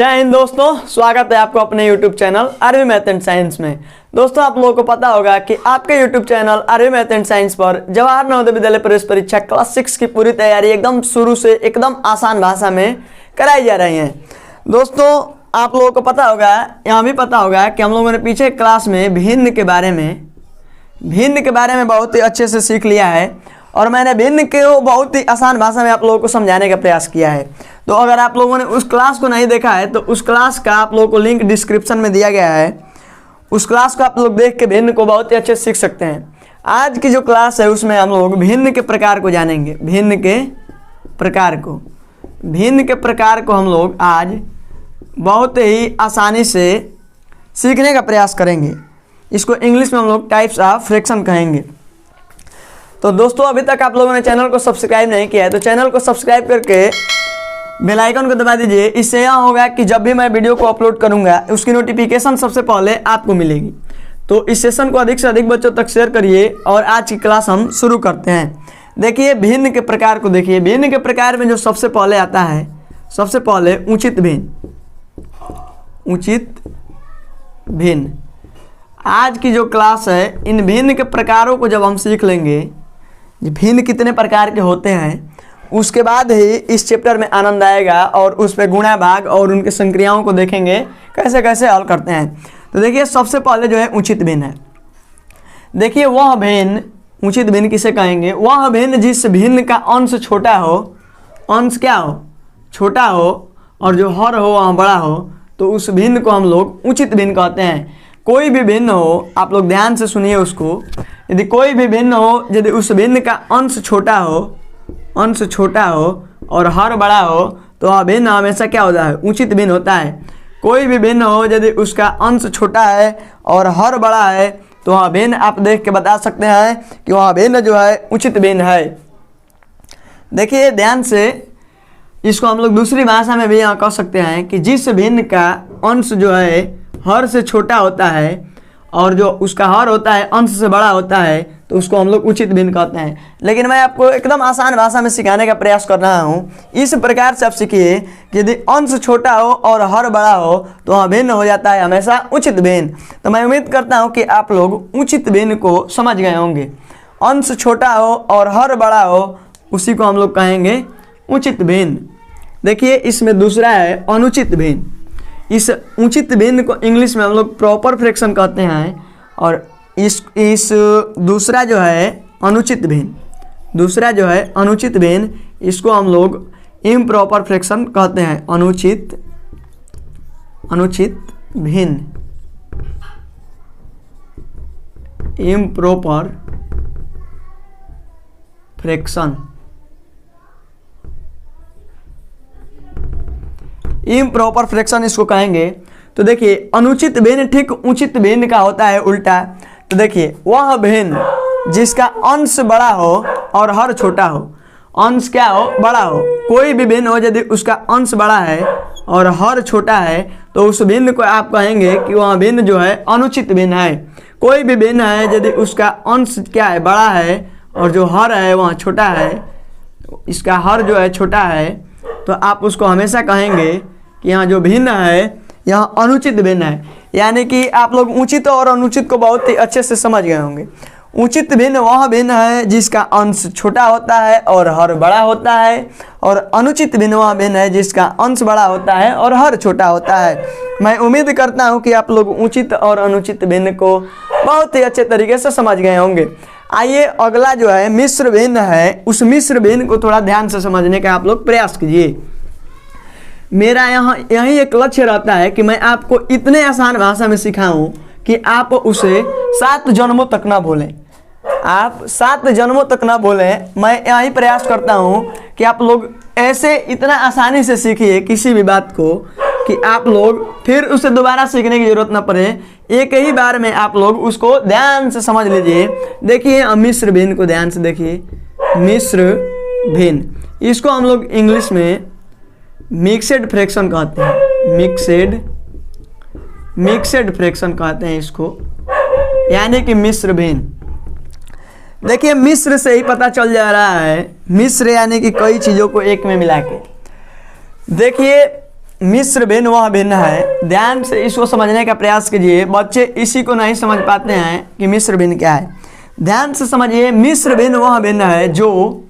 जय हिंद दोस्तों, स्वागत है आपको अपने YouTube चैनल अरबी मैथ एंड साइंस में। दोस्तों, आप लोगों को पता होगा कि आपके YouTube चैनल अरबी मैथ एंड साइंस पर जवाहर नवोदय विद्यालय प्रवेश परीक्षा क्लास 6 की पूरी तैयारी एकदम शुरू से एकदम आसान भाषा में कराई जा रही है। दोस्तों, आप लोगों को पता होगा, यहाँ भी पता होगा कि हम लोगों ने पीछे क्लास में भिन्न के बारे में बहुत ही अच्छे से सीख लिया है और मैंने भिन्न को बहुत ही आसान भाषा में आप लोगों को समझाने का प्रयास किया है। तो अगर आप लोगों ने उस क्लास को नहीं देखा है तो उस क्लास का आप लोगों को लिंक डिस्क्रिप्शन में दिया गया है। उस क्लास को आप लोग देख के भिन्न को बहुत ही अच्छे से सीख सकते हैं। आज की जो क्लास है उसमें हम लोग भिन्न के प्रकार को जानेंगे। भिन्न के प्रकार को हम लोग आज बहुत ही आसानी से सीखने का प्रयास करेंगे। इसको इंग्लिश में हम लोग टाइप्स ऑफ फ्रैक्शन कहेंगे। तो दोस्तों, अभी तक आप लोगों ने चैनल को सब्सक्राइब नहीं किया है तो चैनल को सब्सक्राइब करके बेल आइकन को दबा दीजिए। इससे यह होगा कि जब भी मैं वीडियो को अपलोड करूंगा उसकी नोटिफिकेशन सबसे पहले आपको मिलेगी। तो इस सेशन को अधिक से अधिक बच्चों तक शेयर करिए और आज की क्लास हम शुरू करते हैं। देखिए, भिन्न के प्रकार को देखिए। भिन्न के प्रकार में जो सबसे पहले आता है, सबसे पहले उचित भिन्न। आज की जो क्लास है, इन भिन्न के प्रकारों को जब हम सीख लेंगे, भिन्न कितने प्रकार के होते हैं, उसके बाद ही इस चैप्टर में आनंद आएगा और उस पर गुणा भाग और उनके संक्रियाओं को देखेंगे कैसे कैसे हल करते हैं। तो देखिए, सबसे पहले जो है उचित भिन्न है। देखिए, वह भिन्न, उचित भिन्न किसे कहेंगे? वह भिन्न जिस भिन्न का अंश छोटा हो, अंश क्या हो? छोटा हो, और जो हर हो वह बड़ा हो, तो उस भिन्न को हम लोग उचित भिन्न कहते हैं। कोई भी भिन्न हो, आप लोग ध्यान से सुनिए उसको, यदि कोई भी भिन्न हो, यदि उस भिन्न का अंश छोटा हो और हर बड़ा हो, तो वह भिन्न हमेशा क्या होता है? उचित भिन्न होता है। कोई भी भिन्न हो, यदि उसका अंश छोटा है और हर बड़ा है, तो वह भिन्न आप देख के बता सकते हैं कि वह भिन्न जो है उचित भिन्न है। देखिए ध्यान से, इसको हम लोग दूसरी भाषा में भी यहाँ कह सकते हैं कि जिस भिन्न का अंश जो है हर से छोटा होता है और जो उसका हर होता है अंश से बड़ा होता है, तो उसको हम लोग उचित भिन्न कहते हैं। लेकिन मैं आपको एकदम आसान भाषा में सिखाने का प्रयास कर रहा हूँ। इस प्रकार से आप सीखिए कि यदि अंश छोटा हो और हर बड़ा हो तो वह भिन्न हो जाता है हमेशा उचित भिन्न। तो मैं उम्मीद करता हूँ कि आप लोग उचित भिन्न को समझ गए होंगे। अंश छोटा हो और हर बड़ा हो, उसी को हम लोग कहेंगे उचित भिन्न। देखिए, इसमें दूसरा है अनुचित भिन्न। इस उचित भिन्न को इंग्लिश में हम लोग प्रॉपर फ्रैक्शन कहते हैं और इस दूसरा जो है अनुचित भिन्न, इसको हम लोग इम्प्रॉपर फ्रैक्शन कहते हैं। अनुचित भिन्न, इम्प्रॉपर फ्रैक्शन, इम्प्रॉपर फ्रैक्शन इसको कहेंगे। तो देखिए, अनुचित भिन्न ठीक उचित भिन्न का होता है उल्टा। तो देखिए, वह भिन्न जिसका अंश बड़ा हो और हर छोटा हो। अंश क्या हो? बड़ा हो। कोई भी भिन्न हो, यदि उसका अंश बड़ा है और हर छोटा है, तो उस भिन्न को आप कहेंगे कि वह भिन्न जो है अनुचित भिन्न है। कोई भी भिन्न है, यदि उसका अंश क्या है? बड़ा है, और जो हर है वह छोटा है, इसका हर जो है छोटा है, तो आप उसको हमेशा कहेंगे कि यहाँ जो भिन्न है यहाँ अनुचित भिन्न है। यानी कि आप लोग उचित और अनुचित को बहुत ही अच्छे से समझ गए होंगे। उचित भिन्न वह भिन्न है जिसका अंश छोटा होता है और हर बड़ा होता है, और अनुचित भिन्न वह भिन्न है जिसका अंश बड़ा होता है और हर छोटा होता है। मैं उम्मीद करता हूँ कि आप लोग उचित और अनुचित भिन्न को बहुत ही अच्छे तरीके से समझ गए होंगे। आइए, अगला जो है मिश्र भिन्न है, उस मिश्र भिन्न को थोड़ा ध्यान से समझने का आप लोग प्रयास कीजिए। मेरा यही एक लक्ष्य रहता है कि मैं आपको इतने आसान भाषा में सिखाऊं कि आप उसे 7 जन्मों तक ना भूलें। आप 7 जन्मों तक ना भूलें। मैं यही प्रयास करता हूं कि आप लोग ऐसे इतना आसानी से सीखिए किसी भी बात को कि आप लोग फिर उसे दोबारा सीखने की जरूरत ना पड़े। एक ही बार में आप लोग उसको ध्यान से समझ लीजिए। देखिए, मिश्र भिन्न को ध्यान से देखिए। मिश्र भिन्न, इसको हम लोग इंग्लिश में मिक्सेड फ्रैक्शन कहते हैं। मिक्सेड फ्रैक्शन कहते हैं इसको, यानी कि मिश्र भिन्न। देखिए, मिश्र से ही पता चल जा रहा है। मिश्र यानी कि कई चीज़ों को एक में मिला के। देखिए, मिश्र भिन्न वह भिन्न है। ध्यान से इसको समझने का प्रयास कीजिए, बच्चे इसी को नहीं समझ पाते हैं कि मिश्र भिन्न क्या है। ध्यान से समझिए, मिश्र भिन्न वह भिन्न है जो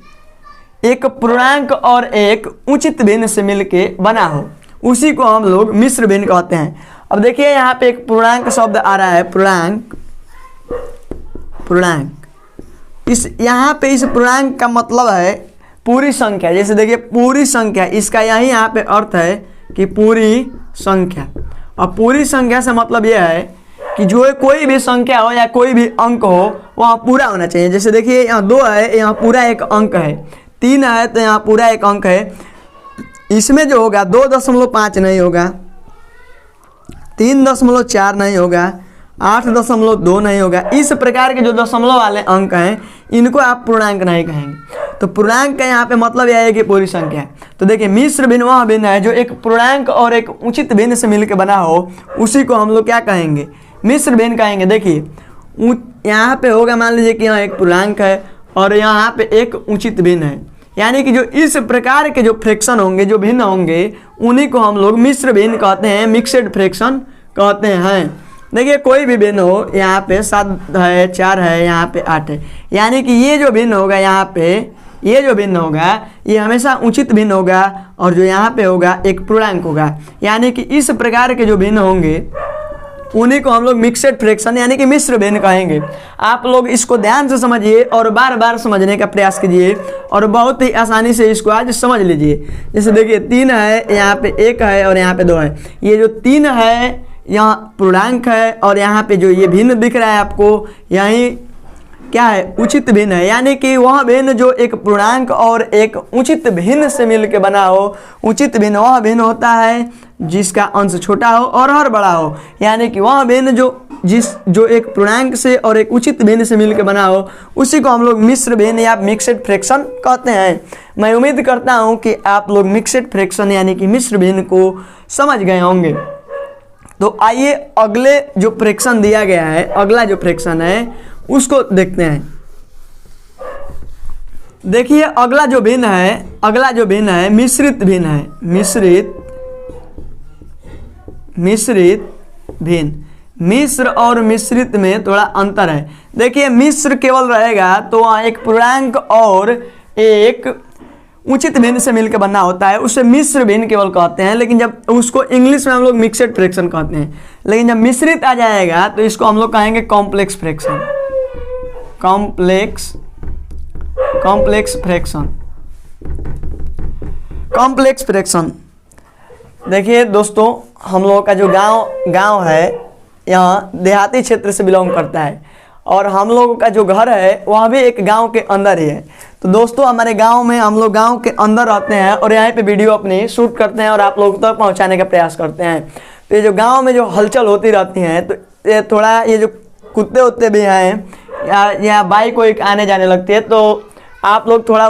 एक पूर्णांक और एक उचित भिन्न से मिलके बना हो, उसी को हम लोग मिश्र भिन्न कहते हैं। अब देखिए यहाँ पे एक पूर्णांक शब्द आ रहा है, पूर्णांक। इस यहाँ पे इस पूर्णांक का मतलब है पूरी संख्या। जैसे देखिए पूरी संख्या, इसका यही यहाँ पे अर्थ है कि पूरी संख्या। और पूरी संख्या से मतलब यह है कि जो कोई भी संख्या हो या कोई भी अंक हो वहाँ पूरा होना चाहिए। जैसे देखिए यहाँ 2 है, यहाँ पूरा एक अंक है, 3 है तो यहाँ पूरा एक अंक है। इसमें जो होगा 2.5 नहीं होगा, 3.4 नहीं होगा, 8.2 नहीं होगा। इस प्रकार के जो दशमलव वाले अंक हैं इनको आप पूर्णांक नहीं कहेंगे। तो पूर्णांक का यहाँ पे मतलब यह है कि पूरी संख्या। तो देखिए मिश्र भिन्न वह भिन्न है जो एक पूर्णांक और एक उचित भिन्न से मिलकर बना हो, उसी को हम लोग क्या कहेंगे, मिश्र भिन्न कहेंगे। देखिए यहाँ पे होगा, मान लीजिए कि यहाँ एक पूर्णांक है और यहाँ पे एक उचित भिन्न है, यानी कि जो इस प्रकार के जो फ्रैक्शन होंगे, जो भिन्न होंगे, उन्हीं को हम लोग मिश्र भिन्न कहते हैं, मिक्सड फ्रैक्शन कहते हैं। देखिए कोई भी भिन्न हो, यहाँ पे 7 है, 4 है, यहाँ पे 8 है, यानी कि ये जो भिन्न होगा, यहाँ पे ये जो भिन्न होगा ये हमेशा उचित भिन्न होगा, और जो यहाँ पे होगा एक पूर्णांक होगा। यानी कि इस प्रकार के जो भिन्न होंगे उन्हीं को हम लोग मिक्सड फ्रैक्शन यानी कि मिश्र भिन्न कहेंगे। आप लोग इसको ध्यान से समझिए और बार बार समझने का प्रयास कीजिए और बहुत ही आसानी से इसको आज समझ लीजिए। जैसे देखिए 3 है, यहाँ पे 1 है और यहाँ पे 2 है। ये जो 3 है यहाँ पूर्णांक है और यहाँ पे जो ये भिन्न दिख रहा है आपको, यही क्या है, उचित भिन्न है। यानी कि वह भिन्न जो एक पूर्णांक और एक उचित भिन्न से मिलकर बना हो। उचित भिन्न वह भिन्न होता है जिसका अंश छोटा हो और हर बड़ा हो। यानी कि वह भिन्न जो एक पूर्णांक से और एक उचित भिन्न से मिलकर बना हो, उसी को हम लोग मिश्र भिन्न या मिक्सड फ्रैक्शन कहते हैं। मैं उम्मीद करता हूँ कि आप लोग मिक्सड फ्रैक्शन यानी कि मिश्र भिन्न को समझ गए होंगे। तो आइए अगले जो फ्रैक्शन दिया गया है, अगला जो फ्रैक्शन है उसको देखते हैं। देखिए अगला जो भिन्न है मिश्रित भिन्न है। मिश्रित भिन्न, मिश्र और मिश्रित में थोड़ा अंतर है। देखिए मिश्र केवल रहेगा तो वहाँ एक पूर्णांक और एक उचित भिन्न से मिलकर बनना होता है, उसे मिश्र भिन्न केवल कहते हैं। लेकिन जब उसको इंग्लिश में हम लोग मिक्सड फ्रैक्शन कहते हैं। लेकिन जब मिश्रित आ जाएगा तो इसको हम लोग कहेंगे कॉम्प्लेक्स फ्रैक्शन। Complex fraction. देखिए दोस्तों, हम लोगों का जो गांव है यहाँ देहाती क्षेत्र से बिलोंग करता है और हम लोगों का जो घर है वह भी एक गांव के अंदर ही है। तो दोस्तों हमारे गांव में हम लोग गांव के अंदर रहते हैं और यहाँ पे वीडियो अपनी शूट करते हैं और आप लोगों तक पहुँचाने का प्रयास करते हैं। तो ये जो गाँव में जो हलचल होती रहती हैं, तो ये थोड़ा ये जो कुत्ते उत्ते भी हैं या बाइक कोई आने जाने लगती है, तो आप लोग थोड़ा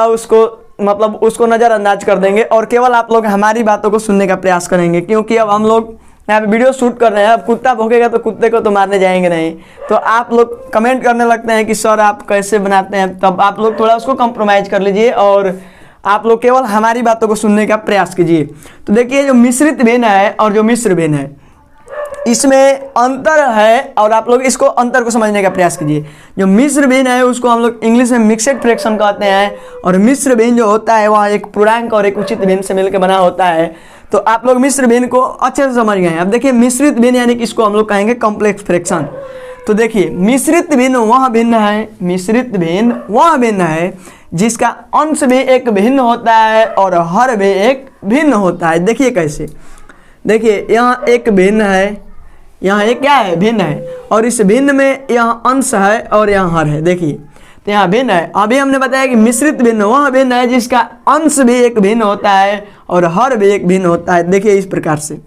उसको मतलब उसको नज़रअंदाज कर देंगे और केवल आप लोग हमारी बातों को सुनने का प्रयास करेंगे। क्योंकि अब हम लोग यहाँ पे वीडियो शूट कर रहे हैं, अब कुत्ता भौंकेगा तो कुत्ते को तो मारने जाएंगे नहीं। तो आप लोग कमेंट करने लगते हैं कि सर आप कैसे बनाते हैं, तब आप लोग थोड़ा उसको कंप्रोमाइज़ कर लीजिए और आप लोग केवल हमारी बातों को सुनने का प्रयास कीजिए। तो देखिए जो मिश्रित भिन्न है और जो मिश्र भिन्न है इसमें अंतर है और आप लोग इसको अंतर को समझने का प्रयास कीजिए। जो मिश्र भिन्न है उसको हम लोग इंग्लिश में मिक्सड फ्रैक्शन कहते हैं और मिश्र भिन्न जो होता है वह एक पूर्णांक और एक उचित भिन्न से मिलकर बना होता है। तो आप लोग मिश्र भिन्न को अच्छे से समझ गए हैं। अब देखिए मिश्रित भिन्न यानी कि इसको हम लोग कहेंगे कॉम्प्लेक्स फ्रैक्शन। तो देखिए मिश्रित भिन्न वह भिन्न है जिसका अंश भी एक भिन्न होता है और हर भी एक भिन्न होता है। देखिए कैसे, देखिए यहाँ एक भिन्न है, यहाँ एक क्या है, भिन्न है, और इस भिन्न में यहाँ अंश है और यहाँ हर है। देखिए तो यहाँ भिन्न है। अभी हमने बताया कि मिश्रित भिन्न वह भिन्न है जिसका अंश भी एक भिन्न होता है और हर भी एक भिन्न होता है। देखिए इस प्रकार से,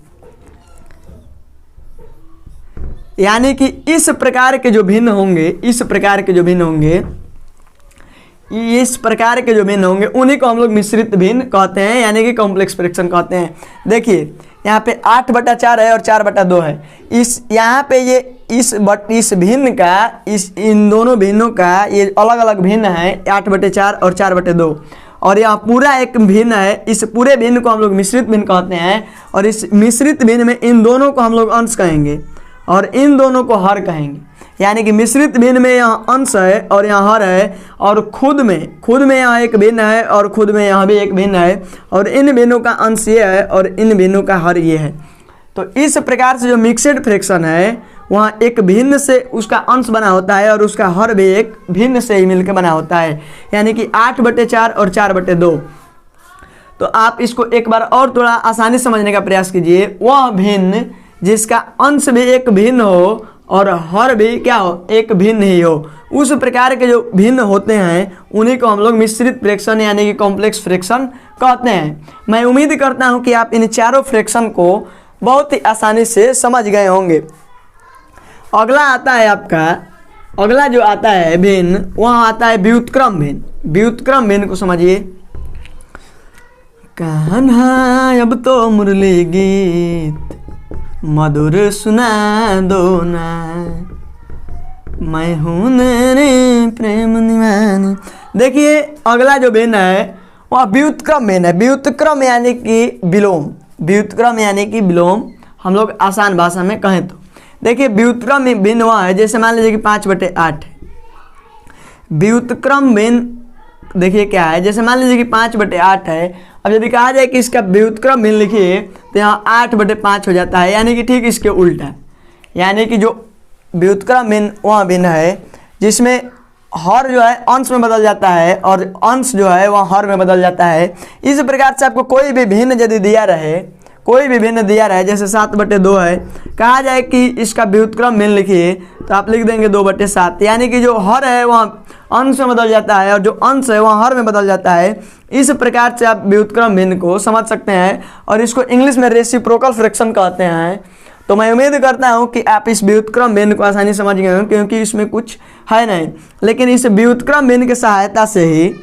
यानी कि इस प्रकार के जो भिन्न होंगे उन्हीं को हम लोग मिश्रित भिन्न कहते हैं, यानी कि कॉम्प्लेक्स फ्रैक्शन कहते हैं। देखिए यहाँ पे 8/4 है और 4/2 है। यहाँ पे ये इस भिन्न का इन दोनों भिन्नों का ये अलग अलग भिन्न है, 8/4 और 4/2। और यहाँ पूरा एक भिन्न है, इस पूरे भिन्न को हम लोग मिश्रित भिन्न कहते हैं। और इस मिश्रित भिन्न में इन दोनों को हम लोग अंश कहेंगे और इन दोनों को हर कहेंगे। यानी कि मिश्रित भिन्न में यहाँ अंश है और यहाँ हर है, और खुद में यहाँ एक भिन्न है और खुद में यहाँ भी एक भिन्न है, और इन भिन्नों का अंश ये है और इन भिन्नों का हर ये है। तो इस प्रकार से जो मिक्सड फ्रैक्शन है वहाँ एक भिन्न से उसका अंश बना होता है और उसका हर भी एक भिन्न से ही मिलकर बना होता है, यानी कि 8/4 और 4/2। तो आप इसको एक बार और थोड़ा आसानी से समझने का प्रयास कीजिए। वह भिन्न जिसका अंश भी एक भिन्न हो और हर भी क्या हो, एक भिन्न ही हो, उस प्रकार के जो भिन्न होते हैं उन्हीं को हम लोग मिश्रित फ्रैक्शन यानी कि कॉम्प्लेक्स फ्रैक्शन कहते हैं। मैं उम्मीद करता हूं कि आप इन चारों फ्रैक्शन को बहुत ही आसानी से समझ गए होंगे। अगला आता है आपका, अगला जो आता है भिन्न, वहाँ आता है व्युत्क्रम भिन्न। व्युत्क्रम भिन्न को समझिए। कान्हा अब तो मुरली गीत मधुर सुना दो ना, मैं हूं रे प्रेम निवानी। देखिए अगला जो भिन्न है वह व्युत्क्रम भिन्न है। व्युत्क्रम यानी कि विलोम, व्युत्क्रम यानी कि विलोम हम लोग आसान भाषा में कहें तो। देखिए व्युत्क्रम भिन्न वह है, जैसे मान लीजिए कि 5/8 है। व्युत्क्रम भिन्न देखिए क्या है, जैसे मान लीजिए कि 5/8 है। अब यदि कहा जाए कि इसका व्युत्क्रम भिन्न लिखिए तो यहाँ 8/5 हो जाता है, यानी कि ठीक इसके उल्टा। यानी कि जो व्युत्क्रम भिन्न वह भिन्न है जिसमें हर जो है अंश में बदल जाता है और अंश जो है वह हर में बदल जाता है। इस प्रकार से आपको कोई भी भिन्न यदि दिया रहे, कोई भी भिन्न दिया रहे, जैसे 7/2 है, कहा जाए कि इसका व्युत्क्रम भिन्न लिखिए तो आप लिख देंगे 2/7, यानी कि जो हर है वह अंश में बदल जाता है और जो अंश है वह हर में बदल जाता है। इस प्रकार से आप व्युत्क्रम भिन्न को समझ सकते हैं और इसको इंग्लिश में रेसिप्रोकल फ्रैक्शन कहते हैं। तो मैं उम्मीद करता हूं कि आप इस व्युत्क्रम भिन्न को आसानी समझ गए हों, क्योंकि इसमें कुछ है नहीं, लेकिन इस व्युत्क्रम भिन्न की सहायता से ही,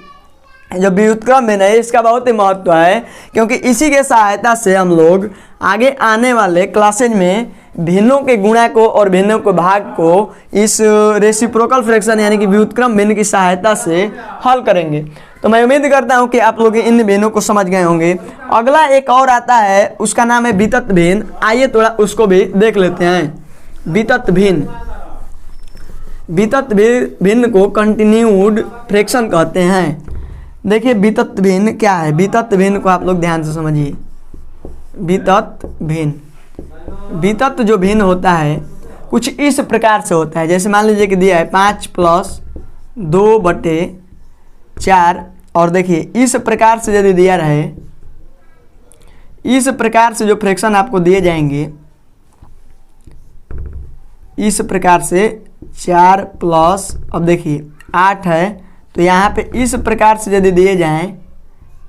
जो व्युत्क्रम भिन्न है इसका बहुत ही महत्व है, क्योंकि इसी के सहायता से हम लोग आगे आने वाले क्लासेज में भिन्नों के गुणा को और भिन्नों के भाग को इस रेसिप्रोकल फ्रैक्शन यानी कि व्युत्क्रम भिन्न की सहायता से हल करेंगे। तो मैं उम्मीद करता हूं कि आप लोग इन भिन्नों को समझ गए होंगे। अगला एक और आता है, उसका नाम है वितत भिन्न। आइए थोड़ा उसको भी देख लेते हैं। वितत भिन्न, वितत भिन्न को कंटिन्यूड फ्रैक्शन कहते हैं। देखिए वितत भिन्न क्या है, वितत भिन्न को आप लोग ध्यान से समझिए। वितत भिन्न, वितत जो भिन्न होता है कुछ इस प्रकार से होता है, जैसे मान लीजिए कि दिया है 5 + 2/4, और देखिए इस प्रकार से यदि दिया रहे, इस प्रकार से जो फ्रैक्शन आपको दिए जाएंगे, इस प्रकार से 4 + अब देखिए 8 है, तो यहाँ पे इस प्रकार से यदि दिए जाएं,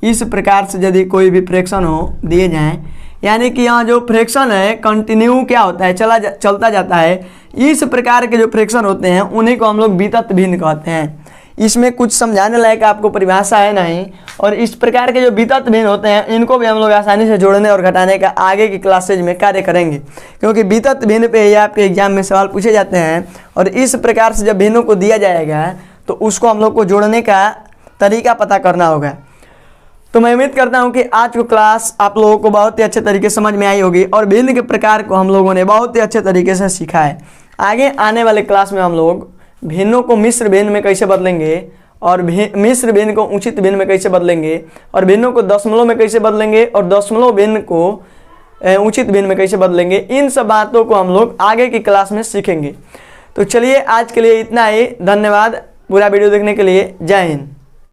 इस प्रकार से यदि कोई भी फ्रैक्शन हो दिए जाएं, यानी कि यहाँ जो फ्रैक्शन है कंटिन्यू क्या होता है, चलता जाता है। इस प्रकार के जो फ्रैक्शन होते हैं उन्हीं को हम लोग वितत भिन्न कहते हैं। इसमें कुछ समझाने लायक आपको परिभाषा है नहीं, और इस प्रकार के जो वितत भिन्न होते हैं इनको भी हम लोग आसानी से जोड़ने और घटाने का आगे की क्लासेज में कार्य करेंगे, क्योंकि वितत भिन्न पे ही आपके एग्जाम में सवाल पूछे जाते हैं। और इस प्रकार से जब भिन्नों को दिया जाएगा तो उसको हम लोग को जोड़ने का तरीका पता करना होगा। तो मैं उम्मीद करता हूं कि आज की क्लास आप लोगों को बहुत ही अच्छे तरीके से समझ में आई होगी और भिन्न के प्रकार को हम लोगों ने बहुत ही अच्छे तरीके से सीखा है। आगे आने वाले क्लास में हम लोग भिन्नों को मिश्र भिन्न में कैसे बदलेंगे और मिश्र भिन्न को उचित भिन्न में कैसे बदलेंगे और भिन्नों को दशमलव में कैसे बदलेंगे और दशमलव भिन्न को उचित भिन्न में कैसे बदलेंगे, इन सब बातों को हम लोग आगे की क्लास में सीखेंगे। तो चलिए आज के लिए इतना ही। धन्यवाद पूरा वीडियो देखने के लिए। जय हिंद।